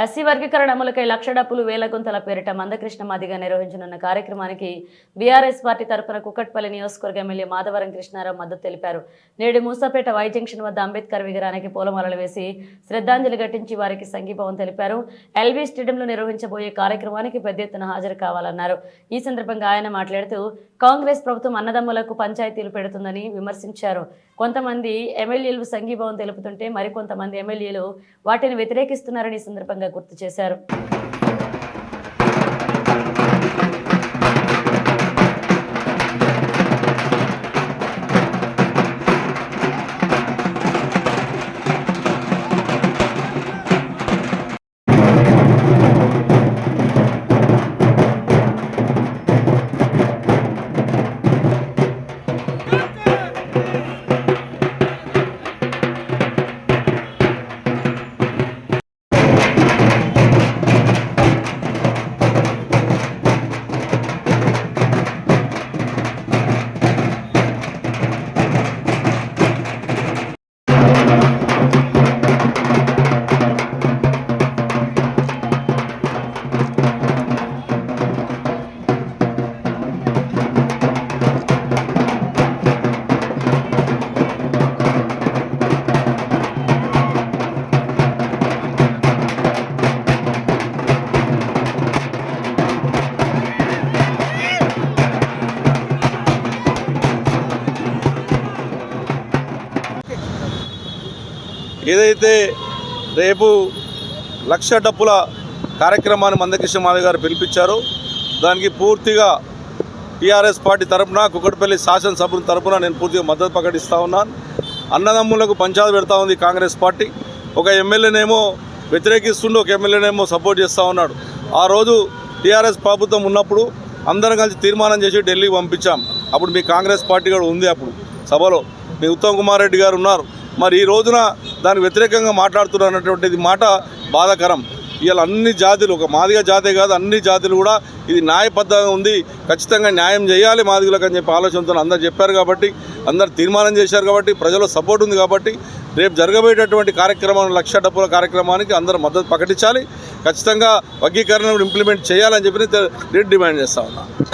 SC వర్గీకరణ అమలుకై లక్ష డప్పులు వేల గుంతల పేరిట మందకృష్ణ మాదిగా నిర్వహించనున్న కార్యక్రమానికి బీఆర్ఎస్ పార్టీ తరఫున కుకట్పల్లి నియోజకవర్గ ఎమ్మెల్యే మాధవరం కృష్ణారావు మద్దతు తెలిపారు. నేడు మూసాపేట వై జంక్షన్ వద్ద అంబేద్కర్ విగ్రహానికి పూలమాలలు వేసి శ్రద్ధాంజలి ఘటించి వారికి సంఘీభావం తెలిపారు. ఎల్బీ స్టేడియంలో నిర్వహించబోయే కార్యక్రమానికి పెద్ద ఎత్తున హాజరు కావాలన్నారు. ఈ సందర్భంగా ఆయన మాట్లాడుతూ కాంగ్రెస్ ప్రభుత్వం అన్నదమ్ములకు పంచాయతీలు పెడుతుందని విమర్శించారు. కొంతమంది ఎమ్మెల్యేలు సంఘీభావం తెలుపుతుంటే మరికొంతమంది ఎమ్మెల్యేలు వాటిని వ్యతిరేకిస్తున్నారని సందర్భంగా గుర్తు చేశారు. ఏదైతే రేపు లక్ష డప్పుల కార్యక్రమాన్ని మందకృష్ణ మాదిగ గారు పిలిపించారో దానికి పూర్తిగా టీఆర్ఎస్ పార్టీ తరఫున కుకట్పల్లి శాసనసభ్యుల తరఫున నేను పూర్తిగా మద్దతు ప్రకటిస్తూ ఉన్నాను. అన్నదమ్ములకు పంచాయతీ పెడతా ఉంది కాంగ్రెస్ పార్టీ. ఒక ఎమ్మెల్యేనేమో వ్యతిరేకిస్తుండే, ఒక ఎమ్మెల్యేనేమో సపోర్ట్ చేస్తూ ఉన్నాడు. ఆ రోజు టీఆర్ఎస్ ప్రభుత్వం ఉన్నప్పుడు అందరం కలిసి తీర్మానం చేసి ఢిల్లీకి పంపించాం. అప్పుడు మీ కాంగ్రెస్ పార్టీ కూడా ఉంది, అప్పుడు సభలో మీ ఉత్తమ్ కుమార్ రెడ్డి గారు ఉన్నారు. మరి ఈ రోజున దానికి వ్యతిరేకంగా మాట్లాడుతున్నటువంటిది మాట బాధాకరం. ఇవాళ అన్ని జాతులు, ఒక మాదిగ జాతే కాదు అన్ని జాతులు కూడా ఇది న్యాయబద్ధంగా ఉంది, ఖచ్చితంగా న్యాయం చేయాలి మాదిగలకు అని చెప్పి ఆలోచనతో అందరు చెప్పారు కాబట్టి, అందరు తీర్మానం చేశారు కాబట్టి, ప్రజల సపోర్ట్ ఉంది కాబట్టి రేపు జరగబోయేటటువంటి కార్యక్రమం లక్ష డప్పుల కార్యక్రమానికి అందరూ మద్దతు ప్రకటించాలి. ఖచ్చితంగా వర్గీకరణ ఇంప్లిమెంట్ చేయాలని చెప్పి డిమాండ్ చేస్తా ఉన్నా.